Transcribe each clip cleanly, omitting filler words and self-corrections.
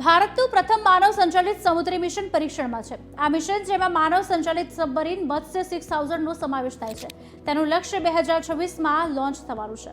ભારતનું પ્રથમ માનવ સંચાલિત સમુદ્રી મિશન પરીક્ષણમાં છે। આ મિશન જેમાં માનવ સંચાલિત સબમરીન મત્સ્ય 6000નો સમાવેશ થાય છે। તેનું લક્ષ્ય 2026માં લોન્ચ થવાનું છે।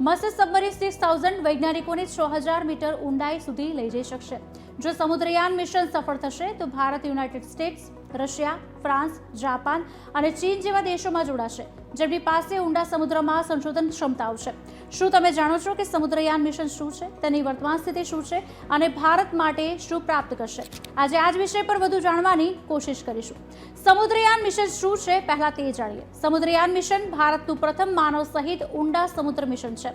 મત્સ્ય સબમરીન 6000 વૈજ્ઞાનિકોને 6000 મીટર ઊંડાઈ સુધી લઈ જઈ શકશે। જો સમુદ્રયાન મિશન સફળ થશે તો Bharat United states, Russia, France, Japan અને ચીન જેવા દેશોમાં જોડાશે, જેમની પાસે ઊંડા સમુદ્રમાં સંશોધન ક્ષમતાઓ છે। શું તમે જાણો છો કે સમુદ્રયાન મિશન શું છે, તેની વર્તમાન સ્થિતિ શું છે અને ભારત માટે શું પ્રાપ્ત કરશે? આજે આ જ વિષય પર વધુ જાણવાની કોશિશ કરીશું। સમુદ્રયાન મિશન શું છે, પહેલા તે જાણીએ। સમુદ્રયાન મિશન ભારતનું પ્રથમ માનવ સહિત ઊંડા સમુદ્ર મિશન છે।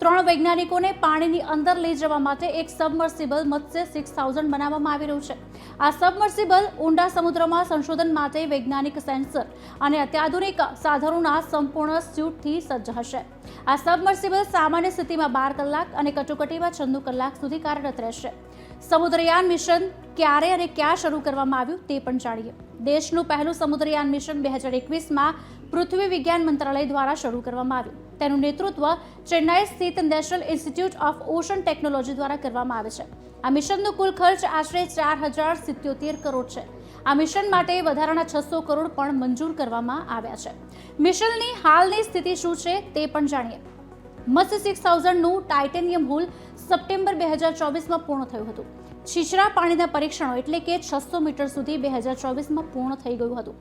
3 વૈજ્ઞાનિકોને પાણીની અંદર લઈ જવા માટે એક સબમર્સિબલ મત્સ્ય 6000 બનાવવામાં આવી રહ્યું છે। આ સબમર્સિબલ ઊંડા સમુદ્રમાં સંશોધન માટે વૈજ્ઞાનિક સેન્સર અને અત્યાધુનિક સાધનોના સંપૂર્ણ સ્યુટથી સજ્જ હશે। આ સબમર્સિબલ સામાન્ય સ્થિતિમાં 12 કલાક અને કટોકટીમાં 96 કલાક સુધી કાર્યરત રહેશે। સમુદ્રયાન મિશન ક્યારે અને ક્યાં શરૂ કરવામાં આવ્યું તે પણ જાણીએ। દેશનું પહેલું સમુદ્રયાન મિશન 2021માં પૃથ્વી વિજ્ઞાન મંત્રાલય દ્વારા શરૂ કરવામાં આવ્યું। તેનું નેતૃત્વ ચેન્નાઈ સ્થિત national institute of ocean technology દ્વારા કરવામાં આવે છે। આ મિશનનો કુલ ખર્ચ આશરે 4077 કરોડ છે। આ મિશન માટે વધારાના 600 કરોડ પણ મંજૂર કરવામાં આવ્યા છે। મિશનની હાલની સ્થિતિ શું છે તે પણ જાણીએ। મત્સ્ય 6000નું ટાઇટેનિયમ હુલ સપ્ટેમ્બર 2024માં પૂર્ણ થયું હતું। છીછરા પાણીના પરીક્ષણો એટલે કે 600 મીટર સુધી 2024માં પૂર્ણ થઈ ગયું હતું।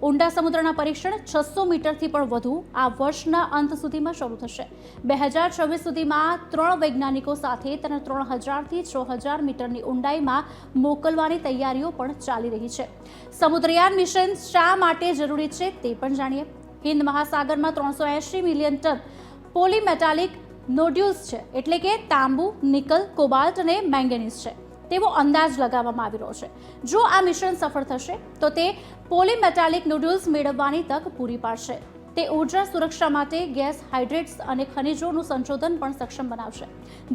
ઊંડા સમુદ્રના પરીક્ષણ 600 મીટરથી પણ વધુ આ વર્ષના અંત સુધીમાં શરૂ થશે। 2026 સુધીમાં 3 વૈજ્ઞાનિકો સાથે તેને 3000થી 6000 મીટરની ઊંડાઈમાં મોકલવાની તૈયારીઓ પણ ચાલી રહી છે। સમુદ્રયાન મિશન શા માટે જરૂરી છે તે પણ જાણીએ। હિન્દ મહાસાગરમાં 380 મિલિયન ટન પોલીમેટાલિક નોડ્યુલ્સ છે, એટલે કે તાંબુ, નિકલ, કોબાલ્ટ અને મેંગેનીઝ છે તેવો અંદાજ લગાવવામાં આવી રહ્યો છે। જો આ મિશન સફળ થશે તો તે પોલીમેટાલિક નોડ્યુલ્સ મેળવવાની તક પૂરી પાડશે। તે ઊર્જા સુરક્ષા માટે ગેસ, હાઇડ્રેટ્સ અને ખનિજોનું સંશોધન પણ સક્ષમ બનાવશે।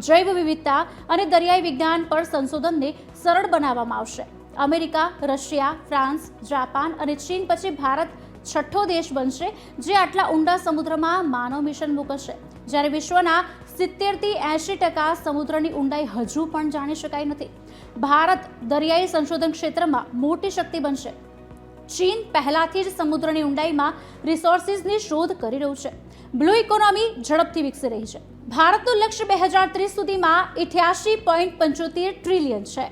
જૈવ વિવિધતા અને દરિયાઈ વિજ્ઞાન પર સંશોધનને સરળ બનાવવામાં આવશે। અમેરિકા, રશિયા, ફ્રાન્સ, જાપાન અને ચીન પછી ભારત 6થો દેશ બનશે જે આટલા ઊંડા સમુદ્રમાં માનવ મિશન મોકલશે। જ્યારે વિશ્વના 70થી 80% સમુદ્રની ઊંડાઈ હજુ પણ જાણી શકાઈ નથી। ભારત દરિયાઈ સંશોધન ક્ષેત્રમાં મોટી શક્તિ બનશે। ચીન પહેલાથી જ સમુદ્રની ઊંડાઈમાં રિસોર્સિસની શોધ કરી રહ્યું છે। બ્લુ ઇકોનોમી ઝડપથી વિકસી રહી છે। ભારતનું લક્ષ્ય 2030 સુધીમાં 88.75 ટ્રિલિયન છે।